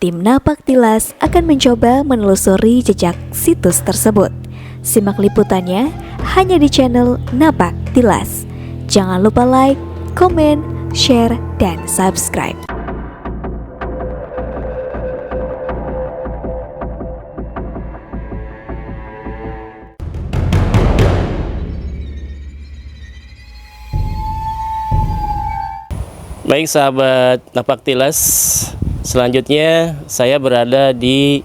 tim Napak Tilas akan mencoba menelusuri jejak situs tersebut. Simak liputannya hanya di channel Napak Tilas. Jangan lupa like, komen, share, dan subscribe. Baik sahabat Napak Tilas, selanjutnya saya berada di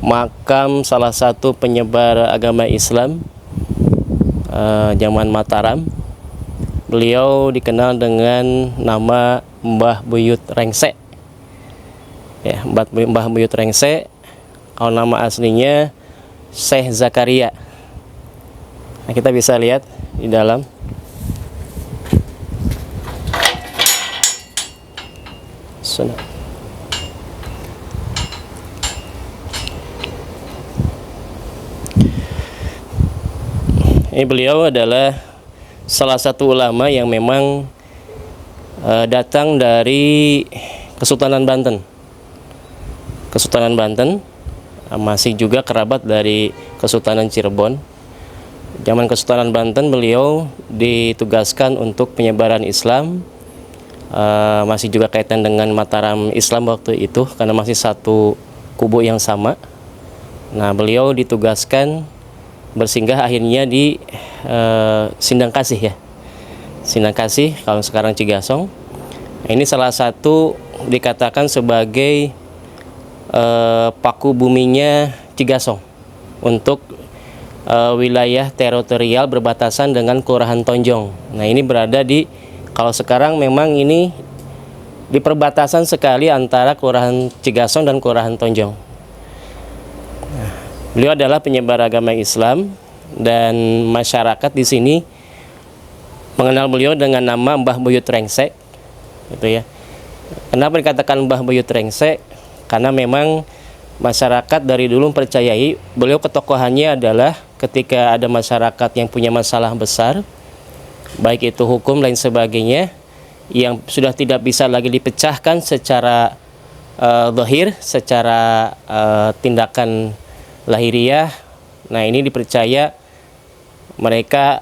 makam salah satu penyebar agama Islam zaman Mataram. Beliau dikenal dengan nama Mbah Buyut Rengse. Ya, Mbah Buyut Rengse, kalau nama aslinya Syekh Zakaria. Nah, kita bisa lihat di dalam. Ini beliau adalah salah satu ulama yang memang datang dari Kesultanan Banten. Kesultanan Banten, masih juga kerabat dari Kesultanan Cirebon. Zaman Kesultanan Banten beliau ditugaskan untuk penyebaran Islam. Masih juga kaitan dengan Mataram Islam waktu itu karena masih satu kubu yang sama. Nah, beliau ditugaskan bersinggah akhirnya di Sindang Kasih ya. Sindang Kasih kalau sekarang Cigasong. Ini salah satu dikatakan sebagai paku buminya Cigasong untuk wilayah teritorial berbatasan dengan Kelurahan Tonjong. Nah, ini berada di, kalau sekarang memang ini di perbatasan sekali antara Kelurahan Cigasong dan Kelurahan Tonjong. Nah, beliau adalah penyebar agama Islam dan masyarakat di sini mengenal beliau dengan nama Mbah Buyut Rengse, gitu ya. Kenapa dikatakan Mbah Buyut Rengse? Karena memang masyarakat dari dulu percayai beliau ketokohannya adalah ketika ada masyarakat yang punya masalah besar, baik itu hukum lain sebagainya yang sudah tidak bisa lagi dipecahkan secara zahir, secara tindakan lahiriah. Nah, ini dipercaya mereka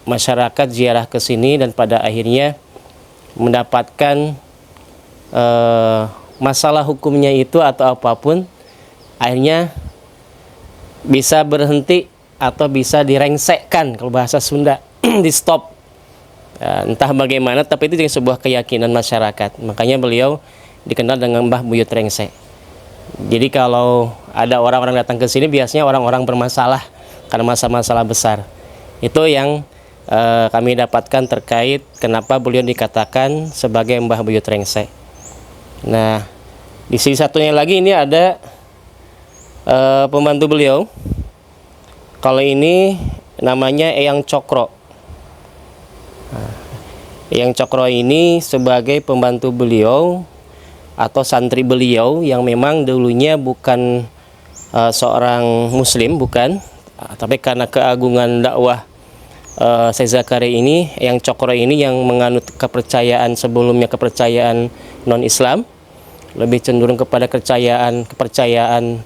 masyarakat ziarah ke sini dan pada akhirnya mendapatkan masalah hukumnya itu atau apapun, akhirnya bisa berhenti atau bisa direngsekkan kalau bahasa Sunda, di stop. Entah bagaimana, tapi itu juga sebuah keyakinan masyarakat. Makanya beliau dikenal dengan Mbah Buyut Rengse. Jadi kalau ada orang-orang datang ke sini biasanya orang-orang bermasalah karena masalah besar. Itu yang kami dapatkan terkait kenapa beliau dikatakan sebagai Mbah Buyut Rengse. Nah, di sisi satunya lagi ini ada pembantu beliau. Kalau ini namanya Eyang Cokro. Eyang Cokro ini sebagai pembantu beliau atau santri beliau yang memang dulunya bukan seorang muslim, bukan, tapi karena keagungan dakwah Syekh Zakaria ini, Eyang Cokro ini yang menganut kepercayaan sebelumnya kepercayaan non-Islam, lebih cenderung kepada kepercayaan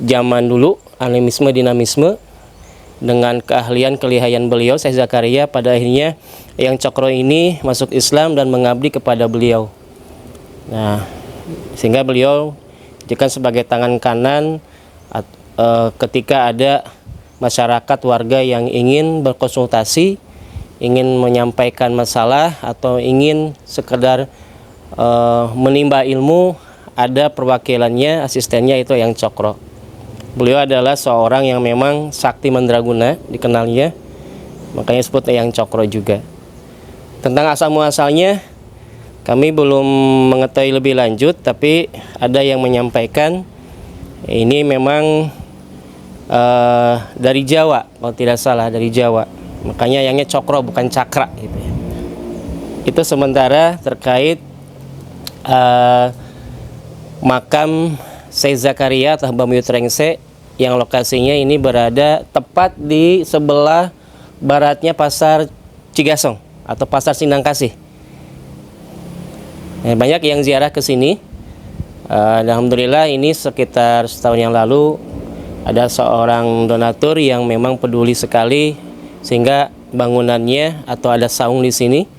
zaman dulu, animisme, dinamisme. Dengan keahlian kelihayan beliau Syekh Zakaria, pada akhirnya Eyang Cokro ini masuk Islam dan mengabdi kepada beliau. Nah, sehingga beliau dijadikan sebagai tangan kanan ketika ada masyarakat warga yang ingin berkonsultasi, ingin menyampaikan masalah atau ingin sekedar menimba ilmu, ada perwakilannya, asistennya itu Eyang Cokro. Beliau adalah seorang yang memang sakti mandraguna dikenalnya, makanya disebut Eyang Cokro juga. Tentang asal muasalnya kami belum mengetahui lebih lanjut, tapi ada yang menyampaikan ini memang dari Jawa, kalau tidak salah dari Jawa. Makanya Eyangnya Cokro bukan Cakra gitu ya. Itu sementara terkait makam Syekh Zakaria atau Mbah Buyut Rengse yang lokasinya ini berada tepat di sebelah baratnya Pasar Cigasong atau Pasar Sindang Kasih. Banyak yang ziarah ke sini Alhamdulillah ini sekitar setahun yang lalu ada seorang donatur yang memang peduli sekali sehingga bangunannya atau ada saung di sini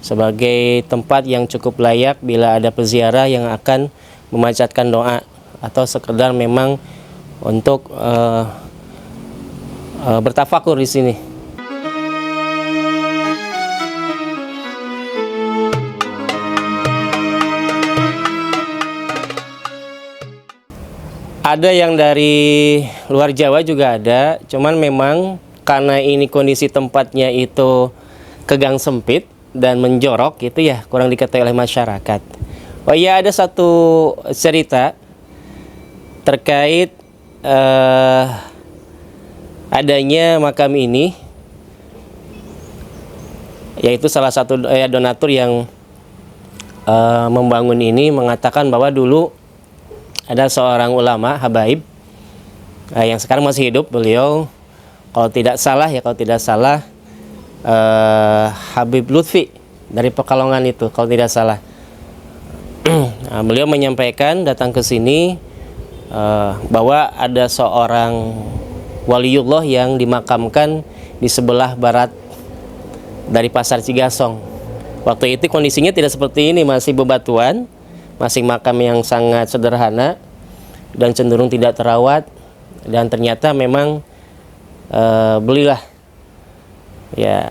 sebagai tempat yang cukup layak bila ada peziarah yang akan memanjatkan doa atau sekedar memang untuk bertafakur di sini. Ada yang dari luar Jawa juga ada, cuman memang karena ini kondisi tempatnya itu kegang sempit dan menjorok gitu ya, kurang diketahui oleh masyarakat. Oh iya, ada satu cerita terkait adanya makam ini, yaitu salah satu donatur yang membangun ini mengatakan bahwa dulu ada seorang ulama habaib yang sekarang masih hidup. Beliau kalau tidak salah Habib Lutfi dari Pekalongan itu kalau tidak salah. Nah, beliau menyampaikan datang ke sini bahwa ada seorang waliullah yang dimakamkan di sebelah barat dari Pasar Cigasong. Waktu itu kondisinya tidak seperti ini, masih bebatuan, masih makam yang sangat sederhana dan cenderung tidak terawat. Dan ternyata memang belilah ya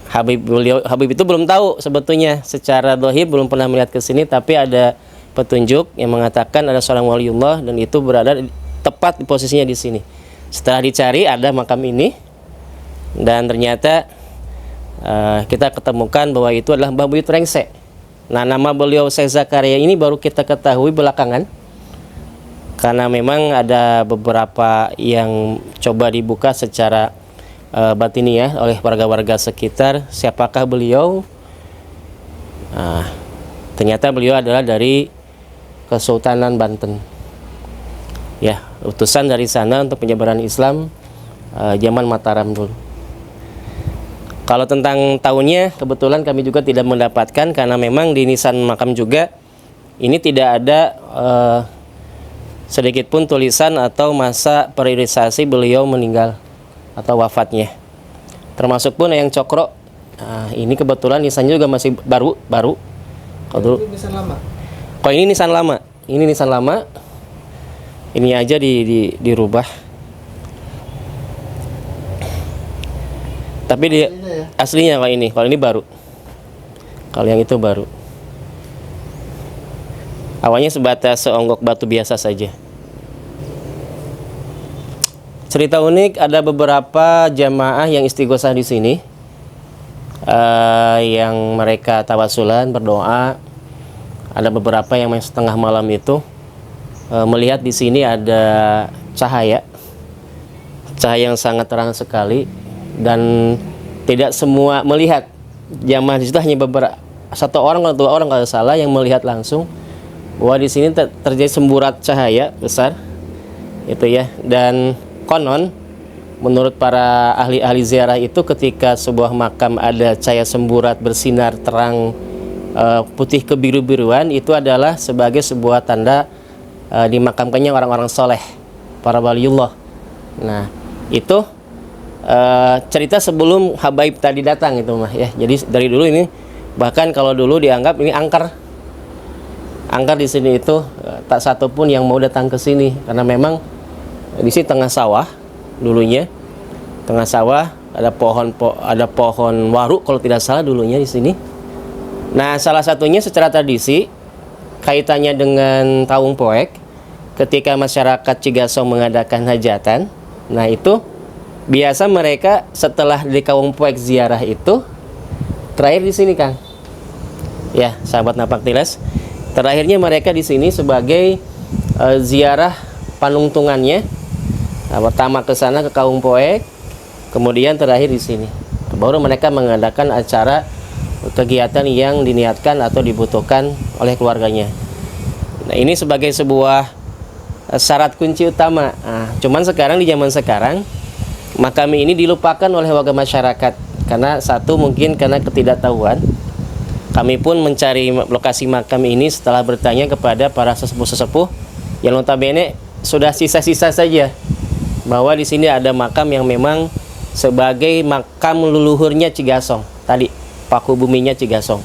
Habib itu belum tahu sebetulnya secara dohir, belum pernah melihat ke sini, tapi ada petunjuk yang mengatakan ada seorang waliullah dan itu berada tepat di posisinya di sini. Setelah dicari ada makam ini dan ternyata kita ketemukan bahwa itu adalah Mbah Buyut Rengse. Nah, nama beliau Syekh Zakaria ini baru kita ketahui belakangan karena memang ada beberapa yang coba dibuka secara batiniah oleh warga-warga sekitar siapakah beliau. Ternyata beliau adalah dari Kesultanan Banten ya, utusan dari sana untuk penyebaran Islam zaman Mataram dulu. Kalau tentang tahunnya kebetulan kami juga tidak mendapatkan karena memang di nisan makam juga ini tidak ada sedikit pun tulisan atau masa periodisasi beliau meninggal atau wafatnya. Termasuk pun yang cokro. Ini kebetulan nisannya juga masih baru. Kalau dulu nisan lama. Kalau ini nisan lama. Ini nisan lama. Ini aja dirubah. Tapi dia aslinya kalau ini baru. Kalau yang itu baru. Awalnya sebatas seonggok batu biasa saja. Cerita unik, ada beberapa jamaah yang istighosah di sini, yang mereka tawasulan berdoa. Ada beberapa yang setengah malam itu melihat di sini ada cahaya yang sangat terang sekali. Dan tidak semua melihat, jamaah di situ hanya beberapa, satu orang atau dua orang kalau salah yang melihat langsung bahwa di sini terjadi semburat cahaya besar itu ya. Dan konon menurut para ahli ziarah itu ketika sebuah makam ada cahaya semburat bersinar terang putih kebiru-biruan, itu adalah sebagai sebuah tanda dimakamkannya orang-orang soleh, para waliullah. Nah itu cerita sebelum habaib tadi datang itu mah ya. Jadi dari dulu ini, bahkan kalau dulu dianggap ini angker di sini itu tak satu pun yang mau datang ke sini karena memang di sini tengah sawah dulunya, tengah sawah ada pohon waru kalau tidak salah dulunya di sini. Nah, salah satunya secara tradisi kaitannya dengan Taung Poek, ketika masyarakat Cigasong mengadakan hajatan, nah itu biasa mereka setelah di Taung Poek ziarah itu terakhir di sini, Kang. Ya, sahabat Napak Tilas, terakhirnya mereka di sini sebagai ziarah panungtungannya. Nah, pertama ke sana ke Kaung Poek, kemudian terakhir di sini. Baru mereka mengadakan acara kegiatan yang diniatkan atau dibutuhkan oleh keluarganya. Nah, ini sebagai sebuah syarat kunci utama. Nah, cuman sekarang di zaman sekarang makam ini dilupakan oleh warga masyarakat karena satu mungkin karena ketidaktahuan, Kami pun mencari lokasi makam ini setelah bertanya kepada para sesepuh-sesepuh yang notabene sudah sisa-sisa saja bahwa di sini ada makam yang memang sebagai makam leluhurnya Cigasong tadi, paku buminya Cigasong.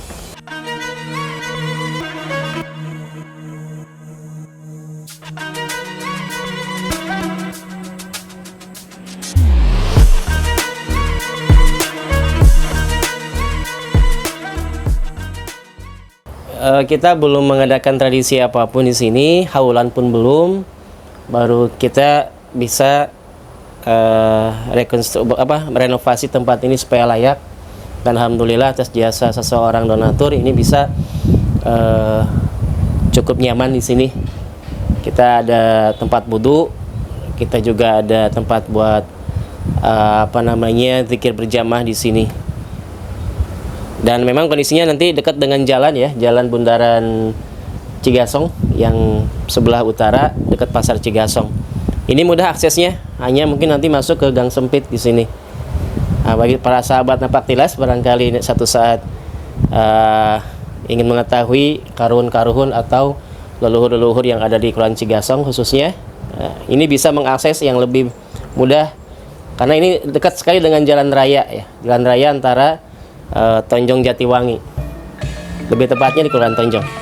Kita belum mengadakan tradisi apapun di sini, haulan pun belum. Baru kita bisa renovasi tempat ini supaya layak. Dan alhamdulillah atas jasa seseorang donatur ini bisa cukup nyaman di sini. Kita ada tempat wudu, kita juga ada tempat buat zikir berjamaah di sini. Dan memang kondisinya nanti dekat dengan jalan ya, jalan bundaran Cigasong yang sebelah utara dekat pasar Cigasong. Ini mudah aksesnya, hanya mungkin nanti masuk ke gang sempit di sini. Nah, bagi para sahabat Napak Tilas barangkali satu saat ingin mengetahui karuhun-karuhun atau leluhur-leluhur yang ada di Kelurahan Cigasong khususnya, ini bisa mengakses yang lebih mudah karena ini dekat sekali dengan jalan raya ya, jalan raya antara Tonjong Jatiwangi, lebih tepatnya di Kelurahan Tonjong.